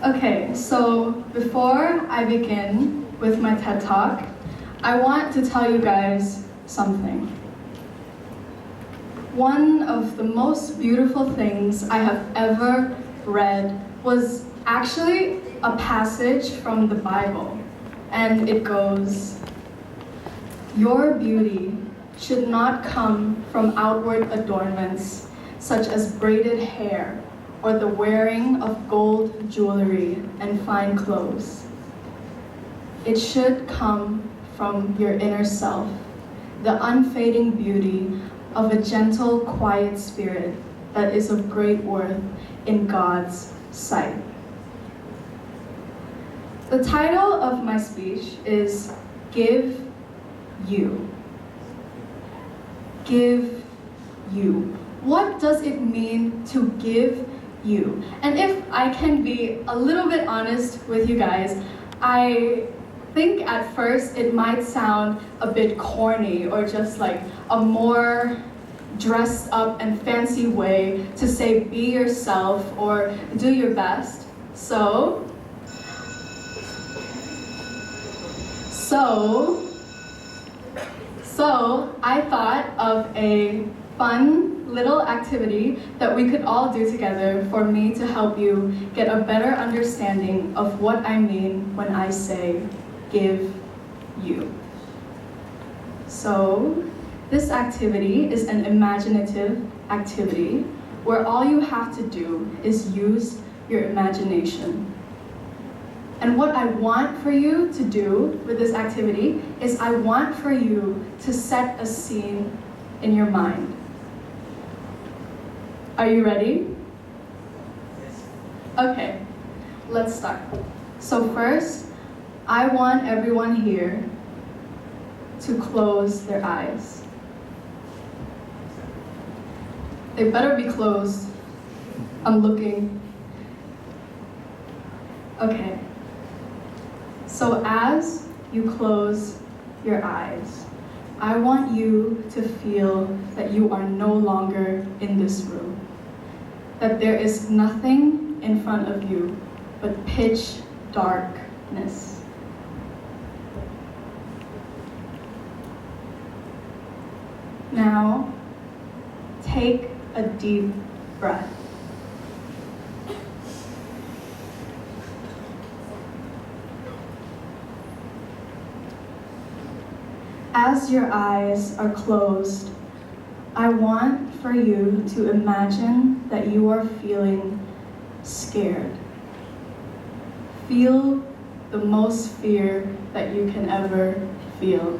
Okay, so before I begin with my TED Talk, I want to tell you guys something. One of the most beautiful things I have ever read was actually a passage from the Bible, and it goes, "Your beauty should not come from outward adornments, such as braided hair, or the wearing of gold jewelry and fine clothes. It should come from your inner self, the unfading beauty of a gentle, quiet spirit that is of great worth in God's sight." The title of my speech is Give You. Give you. What does it mean to give you? And if I can be a little bit honest with you guys, I think at first it might sound a bit corny or just like a more dressed up and fancy way to say be yourself or do your best. So I thought of a fun little activity that we could all do together for me to help you get a better understanding of what I mean when I say give you. So this activity is an imaginative activity where all you have to do is use your imagination. And what I want for you to do with this activity is I want for you to set a scene in your mind. Are you ready? Okay, let's start. So first, I want everyone here to close their eyes. They better be closed. I'm looking. Okay. So as you close your eyes, I want you to feel that you are no longer in this room, that there is nothing in front of you but pitch darkness. Now, take a deep breath. As your eyes are closed, I want for you to imagine that you are feeling scared. Feel the most fear that you can ever feel.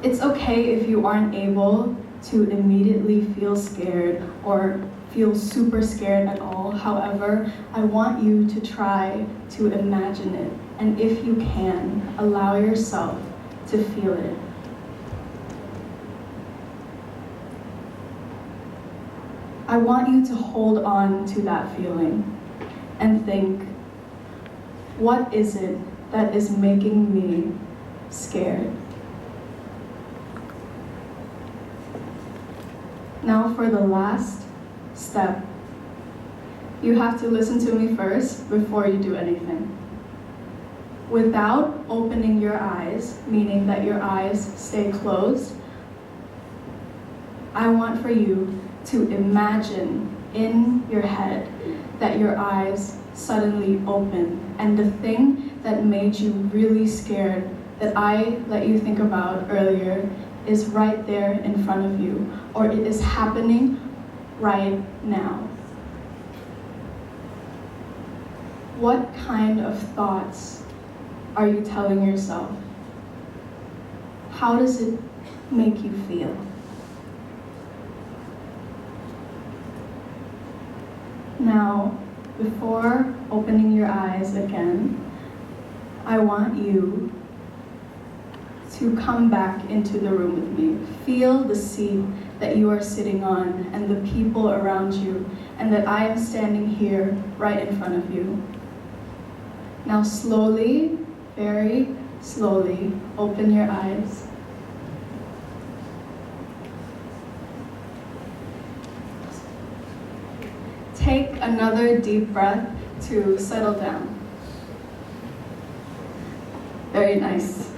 It's okay if you aren't able to immediately feel scared or feel super scared at all. However, I want you to try to imagine it, and if you can, allow yourself to feel it. I want you to hold on to that feeling and think, what is it that is making me scared? Now for the last step, you have to listen to me first before you do anything. Without opening your eyes, meaning that your eyes stay closed, I want for you to imagine in your head that your eyes suddenly open, and the thing that made you really scared that I let you think about earlier is right there in front of you, or it is happening right now. What kind of thoughts are you telling yourself? How does it make you feel? Now, before opening your eyes again, I want you to come back into the room with me. Feel the seat that you are sitting on and the people around you, and that I am standing here right in front of you. Now slowly, very slowly, open your eyes. Take another deep breath to settle down. Very nice.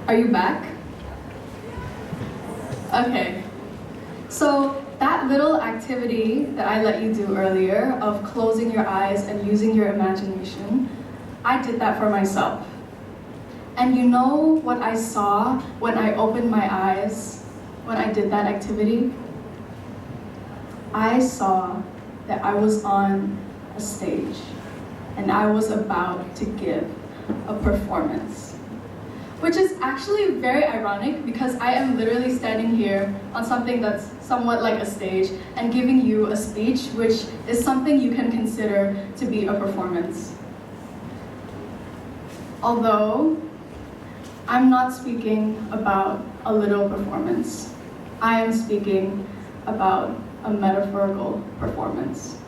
Are you back? Okay. So that little activity that I let you do earlier of closing your eyes and using your imagination, I did that for myself. And you know what I saw when I opened my eyes when I did that activity? I saw that I was on a stage and I was about to give a performance. Which is actually very ironic because I am literally standing here on something that's somewhat like a stage and giving you a speech, which is something you can consider to be a performance. Although, I'm not speaking about a literal performance. I am speaking about a metaphorical performance.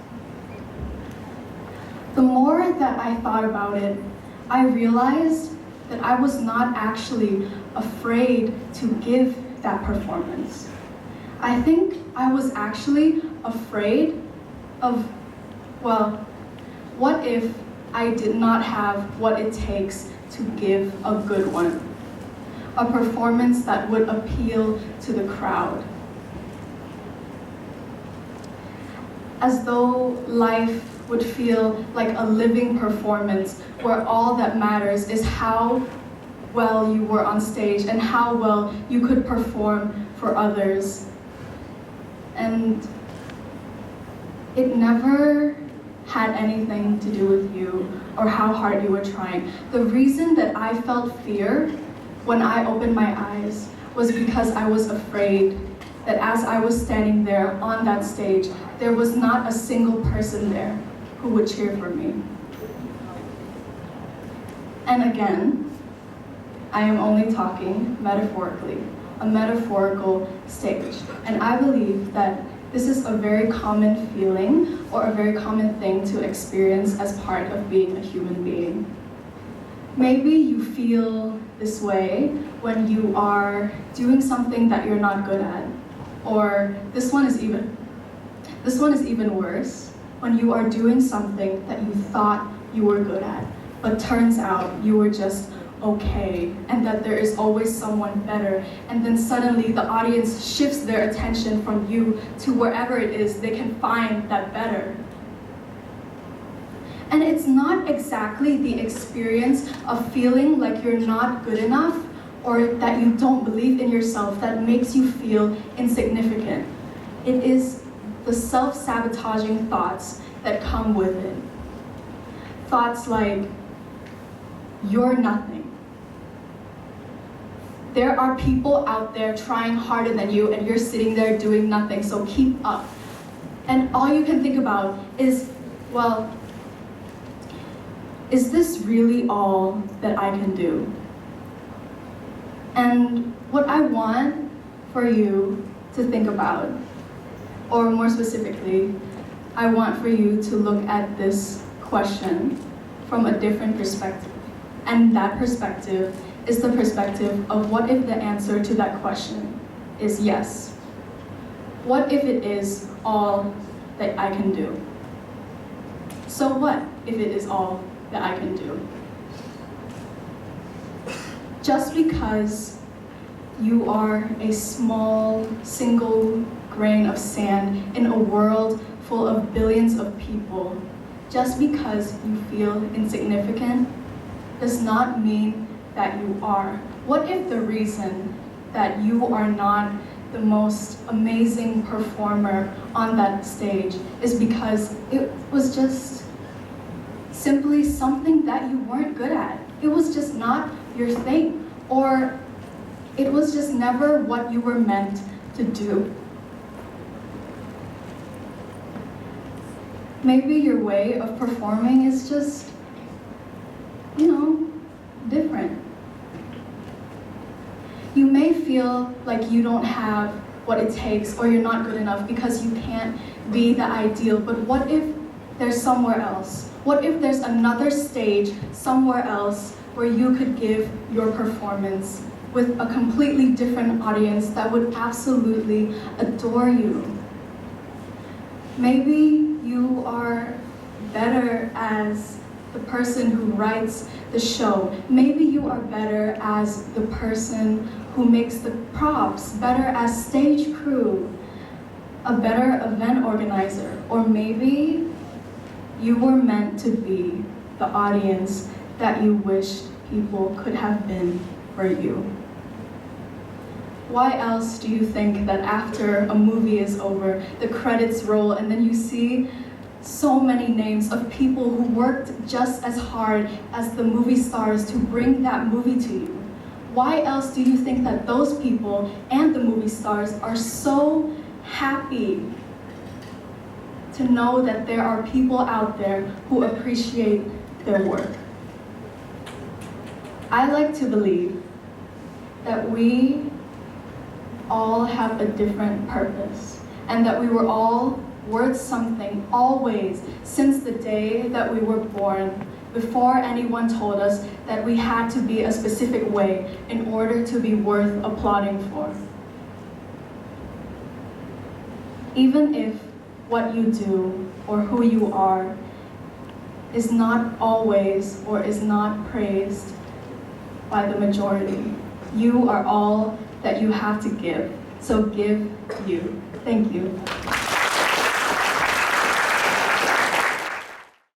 The more that I thought about it, I realized that I was not actually afraid to give that performance. I think I was actually afraid of, well, what if I did not have what it takes to give a good one? A performance that would appeal to the crowd. As though life would feel like a living performance where all that matters is how well you were on stage and how well you could perform for others. And it never had anything to do with you or how hard you were trying. The reason that I felt fear when I opened my eyes was because I was afraid that as I was standing there on that stage, there was not a single person there who would cheer for me. And again, I am only talking metaphorically, a metaphorical stage. And I believe that this is a very common feeling or a very common thing to experience as part of being a human being. Maybe you feel this way when you are doing something that you're not good at. Or this one is even worse, when you are doing something that you thought you were good at, but turns out you were just okay, and that there is always someone better, and then suddenly the audience shifts their attention from you to wherever it is they can find that better. And it's not exactly the experience of feeling like you're not good enough or that you don't believe in yourself that makes you feel insignificant. It is the self-sabotaging thoughts that come with it. Thoughts like, you're nothing. There are people out there trying harder than you and you're sitting there doing nothing, so keep up. And all you can think about is, well, is this really all that I can do? And what I want for you to think about, or more specifically, I want for you to look at this question from a different perspective. And that perspective is the perspective of what if the answer to that question is yes? What if it is all that I can do? So what if it is all that I can do? Just because you are a small, single grain of sand in a world full of billions of people, just because you feel insignificant does not mean that you are. What if the reason that you are not the most amazing performer on that stage is because it was just simply something that you weren't good at? It was just not your thing, or it was just never what you were meant to do. Maybe your way of performing is just, different. You may feel like you don't have what it takes or you're not good enough because you can't be the ideal, but what if there's somewhere else? What if there's another stage somewhere else where you could give your performance with a completely different audience that would absolutely adore you? Maybe you are better as the person who writes the show. Maybe you are better as the person who makes the props, better as stage crew, a better event organizer. Or maybe you were meant to be the audience that you wished people could have been for you. Why else do you think that after a movie is over, the credits roll and then you see so many names of people who worked just as hard as the movie stars to bring that movie to you? Why else do you think that those people and the movie stars are so happy to know that there are people out there who appreciate their work? I like to believe that we all have a different purpose, and that we were all worth something always since the day that we were born, before anyone told us that we had to be a specific way in order to be worth applauding for. Even if what you do or who you are is not always or is not praised by the majority, you are all that you have to give. So give you. Thank you.